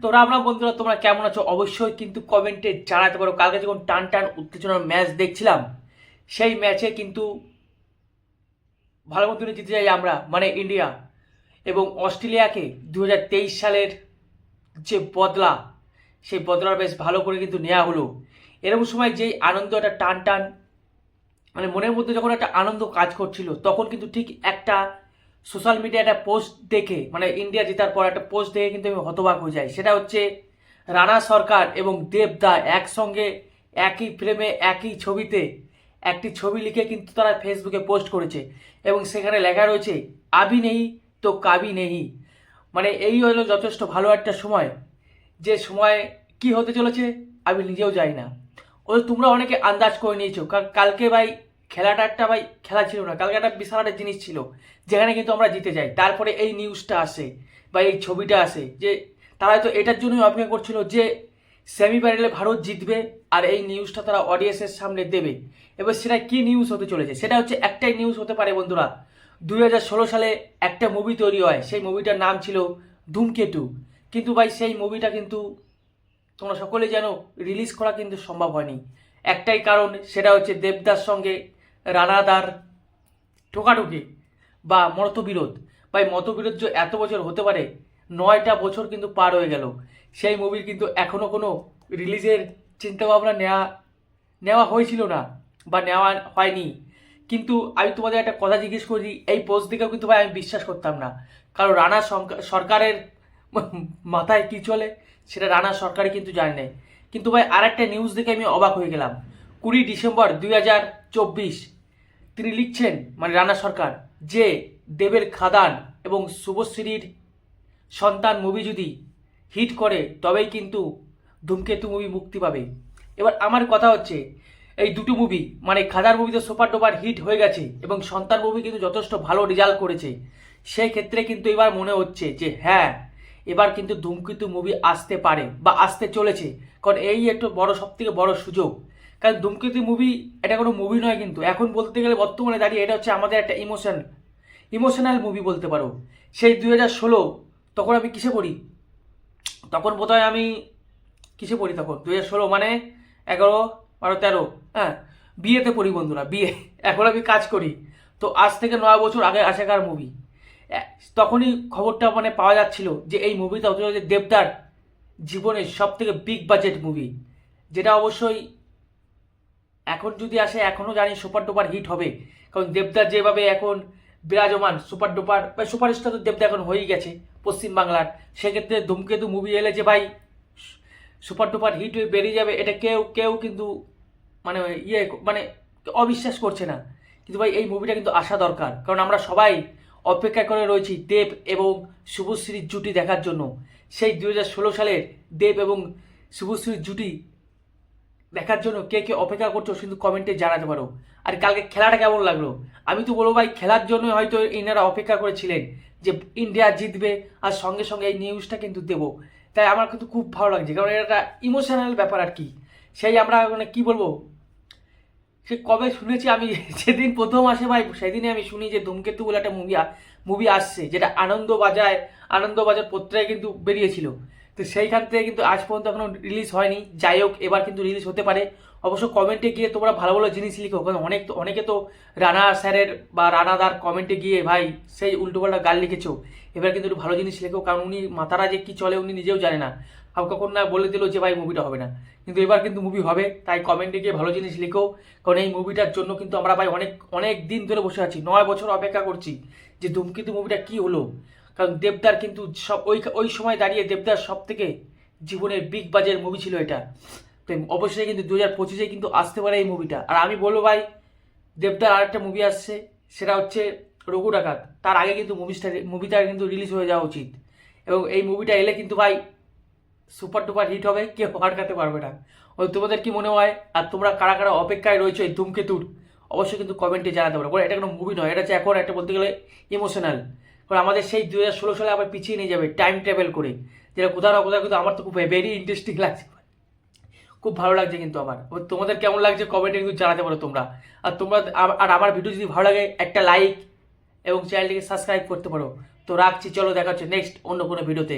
তো রাম রাম বন্ধুরা, তোমরা কেমন আছো অবশ্যই কিন্তু কমেন্টে জানাতে পারো। কালকে যখন টান টান উত্তেজনার ম্যাচ দেখছিলাম, সেই ম্যাচে কিন্তু ভালো মতন জিতে যাই আমরা, মানে ইন্ডিয়া, এবং অস্ট্রেলিয়াকে 2023 সালের যে বদলা, সেই বদলার বেশ ভালো করে কিন্তু নেওয়া হলো। এরকম সময় যেই আনন্দ, একটা টান টান, মানে মনের মধ্যে যখন একটা আনন্দ কাজ করছিল, তখন কিন্তু ঠিক একটা সোশ্যাল মিডিয়া একটা পোস্ট দেখে, মানে ইন্ডিয়া জেতার পর একটা পোস্ট দেখে কিন্তু আমি হতবাক হয়ে যাই। সেটা হচ্ছে রানা সরকার এবং দেবদা একসঙ্গে একই ফ্রেমে একই ছবিতে একটি ছবি লিখে কিন্তু তারা ফেসবুকে পোস্ট করেছে, এবং সেখানে লেখা রয়েছে আবি নেই তো কাবি নেই। মানে এই হলো যথেষ্ট ভালো একটা সময়, যে সময় কি হতে চলেছে আমি নিজেও জানি না। ও তোমরা অনেকে আন্দাজ করে নিয়েছো, কারণ কালকে ভাই খেলাটা একটা ভাই খেলা ছিল না, কালকে একটা বিশাল একটা জিনিস ছিল, যেখানে কিন্তু আমরা জিতে যাই। তারপরে এই নিউজটা আসে বা এই ছবিটা আসে, যে তারা হয়তো এটার জন্যই অপেক্ষা করছিল যে সেমিফাইনালে ভারত জিতবে আর এই নিউজটা তারা অডিয়েন্সের সামনে দেবে। এবার সেটা কি নিউজ হতে চলেছে, সেটা হচ্ছে একটাই নিউজ হতে পারে বন্ধুরা। 2016 সালে একটা মুভি তৈরি হয়, সেই মুভিটার নাম ছিল ধূমকেতু। কিন্তু ভাই সেই মুভিটা কিন্তু তোমরা সকলে জানো রিলিজ করা কিন্তু সম্ভব হয়নি। একটাই কারণ, সেটা হচ্ছে দেবদার সঙ্গে রানাদার ঠোকাঠুকি বা মতবিরোধ। ভাই মতবিরোধ যে এত বছর হতে পারে, 9টা বছর কিন্তু পার হয়ে গেল, সেই মুভির কিন্তু এখনো কোনো রিলিজের চিন্তাভাবনা নেওয়া নেওয়া হয়েছিল না বা নেওয়া হয়নি। কিন্তু আমি তোমাদের একটা কথা জিজ্ঞেস করি, এই পোস্ট দিকেও কিন্তু ভাই আমি বিশ্বাস করতাম না, কারণ রানা সরকারের মাথায় কি চলে সেটা রানা সরকারই কিন্তু জানে না। কিন্তু ভাই আর একটা নিউজ দেখে আমি অবাক হয়ে গেলাম। 20 ডিসেম্বর 2024 তিনি লিখছেন, মানে রানা সরকার, যে দেবের খাদান এবং শুভশ্রীর সন্তান মুভি যদি হিট করে তবেই কিন্তু ধূমকেতু মুভি মুক্তি পাবে। এবার আমার কথা হচ্ছে, এই দুটো মুভি, মানে খাদার মুভি তো সুপার ডুপার হিট হয়ে গেছে এবং সন্তান মুভি কিন্তু যথেষ্ট ভালো রেজাল্ট করেছে, সেই ক্ষেত্রে কিন্তু এবার মনে হচ্ছে যে হ্যাঁ, এবার কিন্তু ধূমকেতু মুভি আসতে পারে বা আসতে চলেছে। কারণ এই একটু বড়, সব থেকে বড় সুযোগ। কারণ ধূমকেতু মুভি এটা কোনো মুভি নয়, কিন্তু এখন বলতে গেলে বর্তমানে দাঁড়িয়ে এটা হচ্ছে আমাদের একটা ইমোশনাল মুভি বলতে পারো। সেই 2016, তখন আমি কিসে পড়ি, তখন বোধহয় আমি কিসে পড়ি, তখন 2016 মানে 11, 12, 13, হ্যাঁ, বিয়েতে পড়ি বন্ধুরা, বিয়ে। এখন আমি কাজ করি। তো আজ থেকে 9 বছর আগে আসাকার মুভি, তখনই খবরটা মানে পাওয়া যাচ্ছিল যে এই মুভিটা হতে চলেছে দেবদার জীবনের সব থেকে বিগ বাজেট মুভি, যেটা অবশ্যই এখন যদি আসে এখনও জানি সুপার ডুপার হিট হবে। কারণ দেবদার যেভাবে এখন বিরাজমান সুপার ডুপার বা সুপারস্টার, তো দেবদা এখন হয়েই গেছে পশ্চিমবাংলার। সেক্ষেত্রে ধূমকেতু মুভি এলে যে ভাই সুপার ডুপার হিট হয়ে বেরিয়ে যাবে, এটা কেউ কেউ কিন্তু মানে মানে অবিশ্বাস করছে না। কিন্তু ভাই এই মুভিটা কিন্তু আসা দরকার, কারণ আমরা সবাই অপেক্ষা করে রয়েছি দেব এবং শুভশ্রীর জুটি দেখার জন্য। সেই 2016 সালের দেব এবং শুভশ্রীর জুটি দেখার জন্য কে কে অপেক্ষা করছো কিন্তু কমেন্টে জানাতে পারো। আর কালকে খেলাটা কেমন লাগলো, আমি তো বলবো ভাই খেলার জন্য হয়তো ইনারা অপেক্ষা করেছিলেন যে ইন্ডিয়া জিতবে, আর সঙ্গে সঙ্গে এই নিউজটা কিন্তু দেবো। তাই আমার কিন্তু খুব ভালো লাগছে, কারণ এটা একটা ইমোশনাল ব্যাপার আর কি। সেই আমরা মানে কি বলবো, সে কবে শুনেছি আমি, যেদিন প্রথম আসে ভাই সেদিনই আমি শুনি যে ধূমকেতু বলে একটা মুভি আসছে, যেটা আনন্দবাজার পত্রিকায় কিন্তু বেরিয়েছিল। তো সেইখান থেকে কিন্তু আজ পর্যন্ত এখনো রিলিজ হয়নি। যাই হোক, এবার কিন্তু রিলিজ হতে পারে। অবশ্য কমেন্টে গিয়ে তোমরা ভালো ভালো জিনিস লিখো, কারণ অনেকে তো রানা স্যারের বা রানাদার কমেন্টে গিয়ে ভাই সেই উল্টোপাল্টা গাল লিখেছো। এবার কিন্তু একটু ভালো জিনিস লেখো, কারণ উনি মাথারা যে কি চলে উনি নিজেও জানে না। কখন না বলে দিল যে ভাই মুভিটা হবে না, কিন্তু এবার কিন্তু মুভি হবে। তাই কমেন্টে গিয়ে ভালো জিনিস লিখো, কারণ এই মুভিটার জন্য কিন্তু আমরা ভাই অনেক অনেক দিন ধরে বসে আছি, 9 বছর অপেক্ষা করছি যে ধূমকেতু মুভিটা কি হলো। কারণ দেবদার কিন্তু সব ওই ওই সময় দাঁড়িয়ে দেবদার সব থেকে জীবনের বিগ বাজেট মুভি ছিল এটা। তো অবশ্যই কিন্তু 2025-এ কিন্তু আসতে পারে এই মুভিটা। আর আমি বলবো ভাই, দেবদার আরেকটা মুভি আসছে, সেটা হচ্ছে রঘু ডাকাত। তার আগে কিন্তু মুভিটা কিন্তু রিলিজ হয়ে যাওয়া উচিত, এবং এই মুভিটা এলে কিন্তু ভাই সুপার টুপার হিট হবে, কেউ আটকাতে পারবে না। ওই তোমাদের কি মনে হয়, আর তোমরা কারা কারা অপেক্ষায় রয়েছে এই ধূমকেতুর, অবশ্যই কিন্তু কমেন্টে জানাতে পারো। এটা কোনো মুভি নয়, এটা হচ্ছে এখন একটা বলতে গেলে ইমোশনাল। কারণ আমাদের সেই 2016 সালে আবার পিছিয়ে নিয়ে যাবে টাইম ট্রাভেল করে, যেটা কোথাও না কোথাও কিন্তু আমার তো খুব ভেরি ইন্টারেস্টিং লাগছে, খুব ভালো লাগছে কিন্তু আমার। তোমাদের কেমন লাগছে কমেন্টে কিন্তু জানাতে পারো তোমরা। আর তোমরা আর আমার ভিডিও যদি ভালো লাগে একটা লাইক এবং চ্যানেলটিকে সাবস্ক্রাইব করতে পারো। তো রাখছি, চলো দেখা হচ্ছে নেক্সট অন্য কোনো ভিডিওতে।